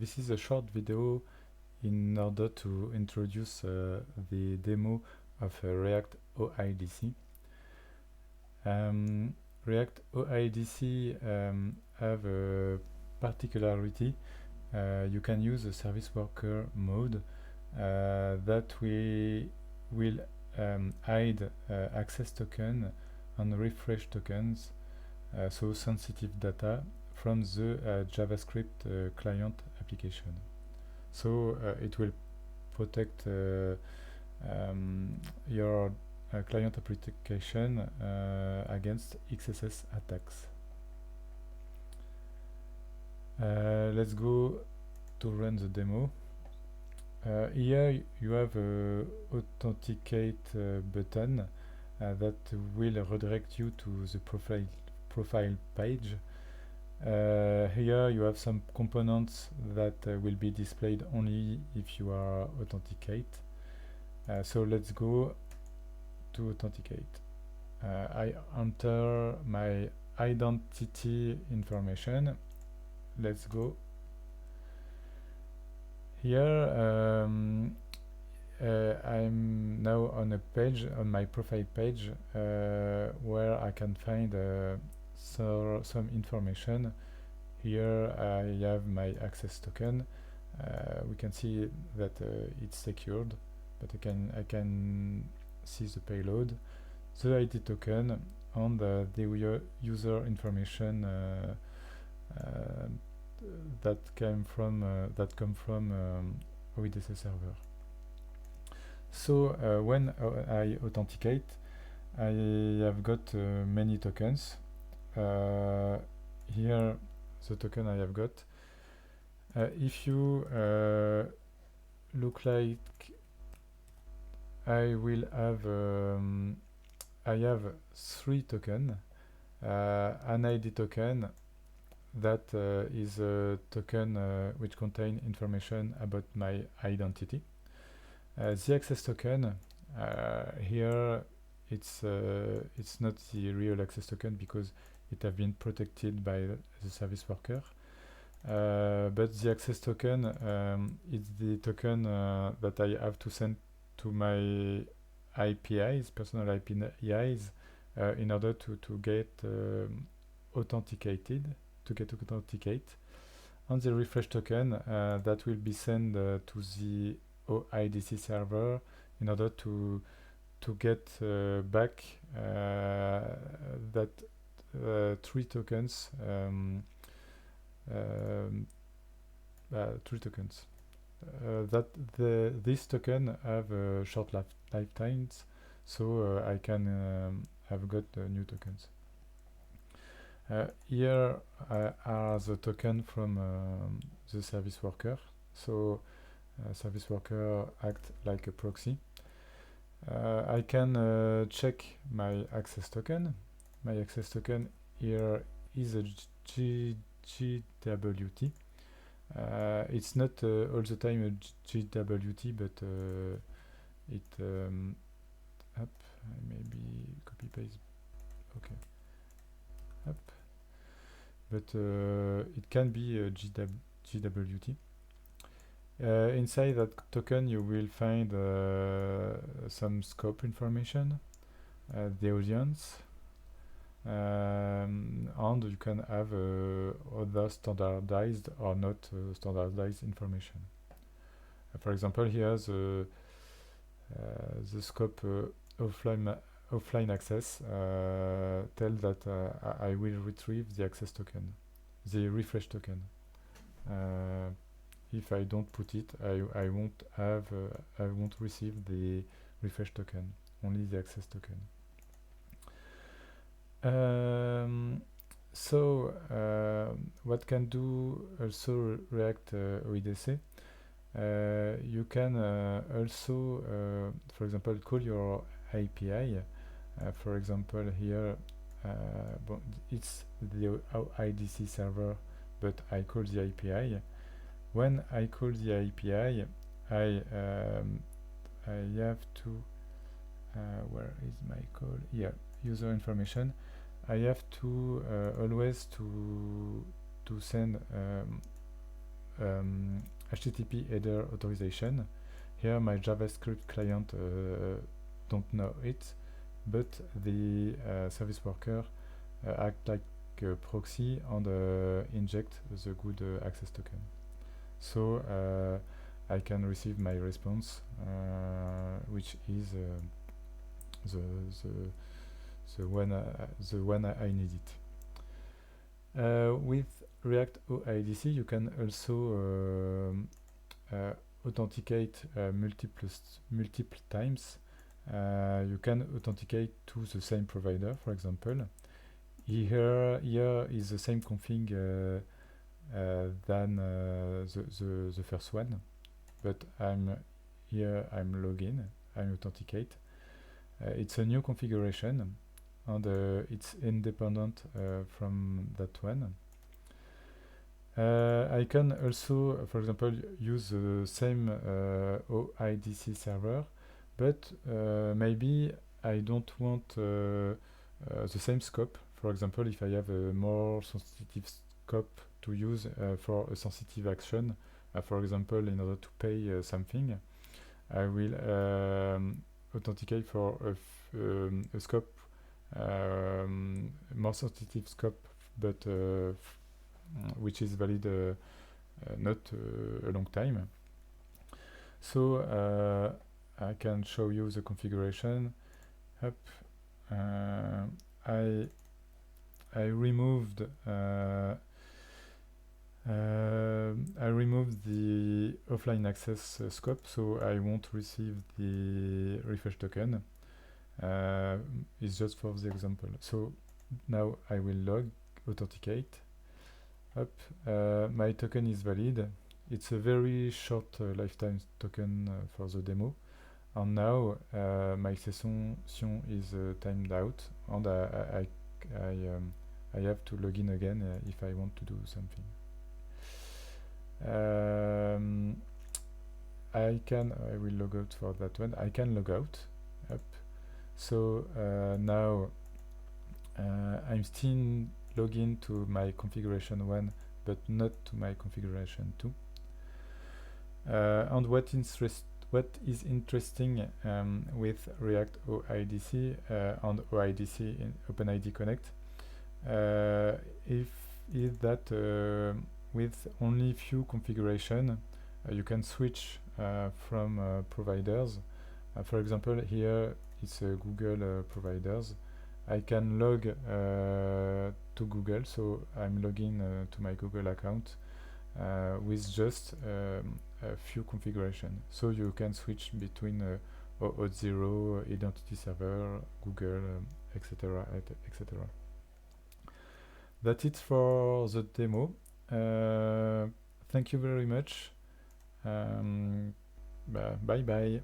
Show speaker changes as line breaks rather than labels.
This is a short video in order to introduce the demo of React OIDC. React OIDC have a particularity. You can use a ServiceWorker mode that we will hide access token and refresh tokens, so sensitive data from the JavaScript client application. So it will protect your client application against XSS attacks. Let's go to run the demo. Here you have a authenticate button that will redirect you to the profile page. Here you have some components that will be displayed only if you are authenticate. So let's go to authenticate. I enter my identity information. Let's go. Here I'm now on a page, on my profile page, where I can find some information. Here I have my access token. We can see that it's secured, but I can see the payload, the ID token, and the user information that come from OIDC server. So when I authenticate, I have got many tokens. Here the token I have got. If you look like I will have I have 3 tokens. An ID token that is a token which contain information about my identity. The access token, here it's not the real access token because it has been protected by the ServiceWorker. But the access token is the token that I have to send to my APIs, personal APIs, in order to get authenticated, to get authenticate. And the refresh token that will be sent to the OIDC server in order to get back that 3 tokens, 3 tokens. That this token have short lifetimes, so I can have got new tokens. Here are the token from the ServiceWorker. So ServiceWorker act like a proxy. I can check my access token. My access token here is a GWT. It's not all the time a GWT, but it up. Maybe copy paste. Okay. Up. But it can be a GWT. Inside that token you will find some scope information, the audience, and you can have other standardized or not standardized information. For example, here the scope offline access tell that I will retrieve the access token, the refresh token. If I don't put it, I won't have I won't receive the refresh token, only the access token. So what can do also React OIDC? You can also, for example, call your API. For example, here it's the OIDC server, but I call the API. When I call the API, I have to where is my call? Here, user information. I have to always to send HTTP header authorization. Here my JavaScript client don't know it, but the ServiceWorker act like a proxy and inject the good access token. So I can receive my response, which is the one I need it. With React OIDC, you can also authenticate multiple times. You can authenticate to the same provider, for example. Here is the same config than the first one, but I'm login, I'm authenticate. It's a new configuration, and it's independent from that one. I can also, for example, use the same OIDC server, but maybe I don't want the same scope. For example, if I have a more sensitive scope to use for a sensitive action, for example, in order to pay something, I will authenticate for a scope, more sensitive scope, but which is valid not a long time. So I can show you the configuration. I removed the offline access scope, so I won't receive the refresh token. It's just for the example. So now I will log, authenticate. My token is valid. It's a very short lifetime token for the demo. And now my session is timed out, and I have to log in again if I want to do something. I will log out for that one. I can log out. So now I'm still login to my configuration 1, but not to my configuration 2. And what is interesting with React OIDC and OIDC in OpenID Connect is that with only few configuration you can switch from providers. For example, here it's Google providers. I can log to Google, so I'm logging to my Google account with just a few configuration. So you can switch between Auth0, Identity Server, Google, etc. etc. That's it for the demo. Thank you very much. Bye bye.